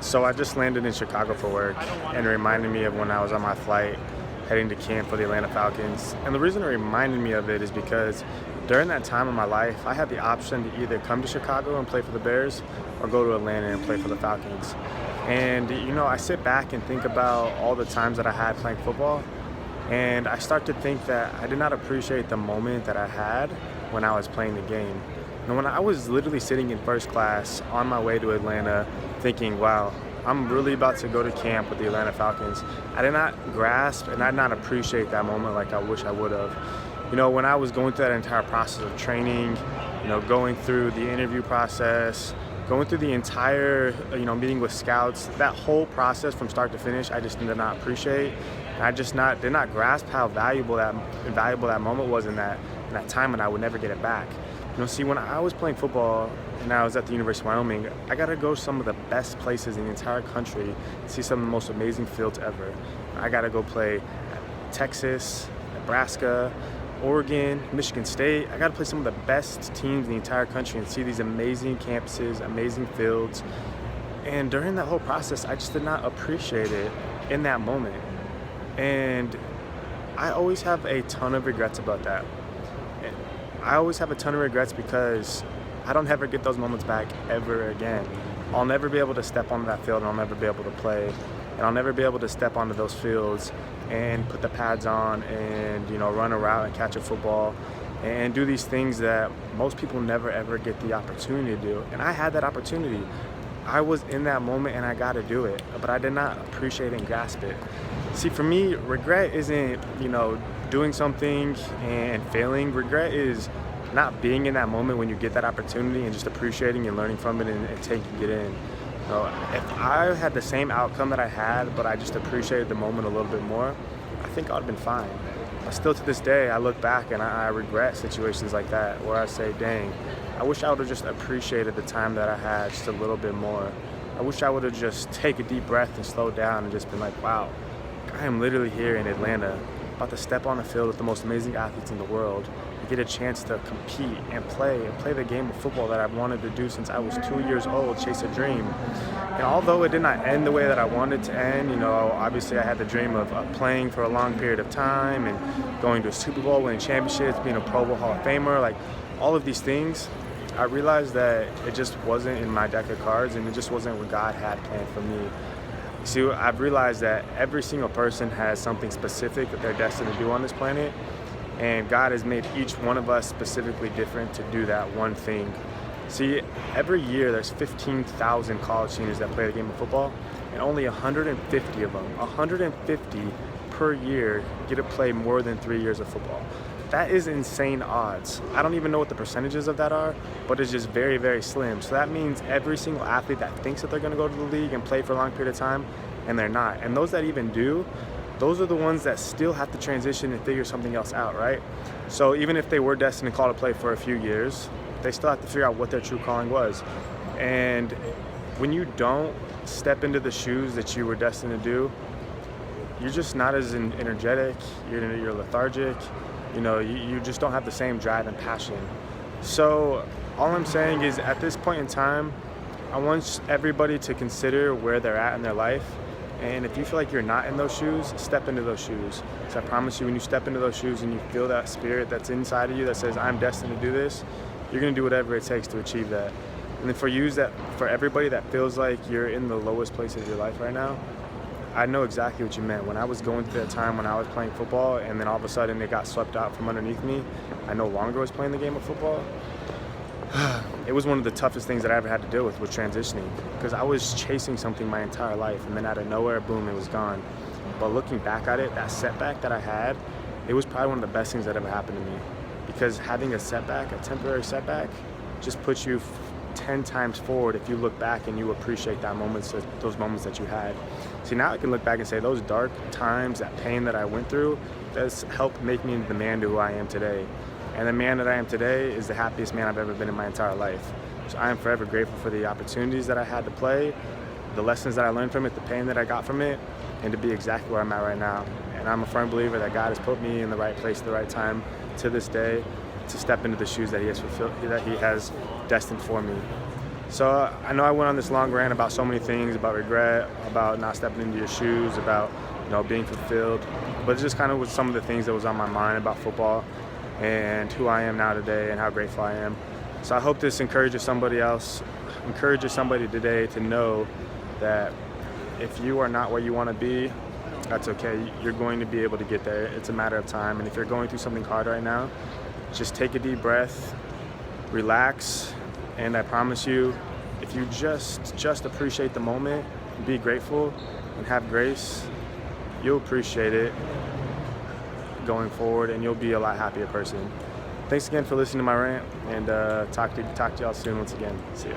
So I just landed in Chicago for work, and it reminded me of when I was on my flight heading to camp for the Atlanta Falcons. And the reason it reminded me of it is because during that time in my life, I had the option to either come to Chicago and play for the Bears or go to Atlanta and play for the Falcons. And, I sit back and think about all the times that I had playing football, and I start to think that I did not appreciate the moment that I had when I was playing the game. And when I was literally sitting in first class on my way to Atlanta thinking, wow, I'm really about to go to camp with the Atlanta Falcons, I did not grasp and I did not appreciate that moment like I wish I would have. When I was going through that entire process of training, going through the interview process, going through the entire, meeting with scouts, that whole process from start to finish, I just did not appreciate. And I just did not grasp how valuable that moment was in that time, and I would never get it back. See, when I was playing football and I was at the University of Wyoming, I got to go to some of the best places in the entire country, see some of the most amazing fields ever. I got to go play at Texas, Nebraska, Oregon, Michigan State. I got to play some of the best teams in the entire country and see these amazing campuses, amazing fields. And during that whole process, I just did not appreciate it in that moment. And I always have a ton of regrets about that. I always have a ton of regrets because I don't ever get those moments back ever again. I'll never be able to step onto that field, and I'll never be able to play. And I'll never be able to step onto those fields and put the pads on and, run a route and catch a football and do these things that most people never ever get the opportunity to do. And I had that opportunity. I was in that moment and I got to do it, but I did not appreciate and grasp it. See, for me, regret isn't, doing something and failing. Regret is not being in that moment when you get that opportunity and just appreciating and learning from it and taking it in. If I had the same outcome that I had, but I just appreciated the moment a little bit more, I think I'd have been fine. Still to this day, I look back and I regret situations like that where I say, dang, I wish I would have just appreciated the time that I had just a little bit more. I wish I would have just taken a deep breath and slowed down and just been like, wow, I am literally here in Atlanta, about to step on the field with the most amazing athletes in the world and get a chance to compete and play the game of football that I've wanted to do since I was 2 years old, chase a dream. And although it did not end the way that I wanted to end, obviously I had the dream of playing for a long period of time and going to a Super Bowl, winning championships, being a Pro Bowl Hall of Famer, like all of these things. I realized that it just wasn't in my deck of cards, and it just wasn't what God had planned for me. See, I've realized that every single person has something specific that they're destined to do on this planet, and God has made each one of us specifically different to do that one thing. See, every year there's 15,000 college seniors that play the game of football, and only 150 of them, 150 per year, get to play more than 3 years of football. That is insane odds. I don't even know what the percentages of that are, but it's just very, very slim. So that means every single athlete that thinks that they're going to go to the league and play for a long period of time, and they're not. And those that even do, those are the ones that still have to transition and figure something else out, right? So even if they were destined to call to play for a few years, they still have to figure out what their true calling was. And when you don't step into the shoes that you were destined to do, you're just not as energetic, you're lethargic, you just don't have the same drive and passion. So all I'm saying is at this point in time, I want everybody to consider where they're at in their life. And if you feel like you're not in those shoes, step into those shoes. So I promise you, when you step into those shoes and you feel that spirit that's inside of you that says, I'm destined to do this, you're going to do whatever it takes to achieve that. And then for everybody that feels like you're in the lowest place of your life right now, I know exactly what you meant. When I was going through that time when I was playing football and then all of a sudden it got swept out from underneath me, I no longer was playing the game of football. It was one of the toughest things that I ever had to deal with transitioning, because I was chasing something my entire life, and then out of nowhere, boom, it was gone. But looking back at it, that setback that I had, it was probably one of the best things that ever happened to me, because having a setback, a temporary setback, just puts you 10 times forward if you look back and you appreciate those moments that you had. See, now I can look back and say those dark times, that pain that I went through, that's helped make me the man who I am today. And the man that I am today is the happiest man I've ever been in my entire life. So I am forever grateful for the opportunities that I had to play, the lessons that I learned from it, the pain that I got from it, and to be exactly where I'm at right now. And I'm a firm believer that God has put me in the right place at the right time to this day to step into the shoes that He has destined for me. So I know I went on this long rant about so many things, about regret, about not stepping into your shoes, about being fulfilled. But it just kind of was some of the things that was on my mind about football and who I am now today and how grateful I am. So I hope this encourages somebody today to know that if you are not where you want to be, that's okay. You're going to be able to get there. It's a matter of time. And if you're going through something hard right now, just take a deep breath, relax, and I promise you, if you just appreciate the moment, be grateful, and have grace, you'll appreciate it going forward, and you'll be a lot happier person. Thanks again for listening to my rant, and talk to y'all soon once again. See ya.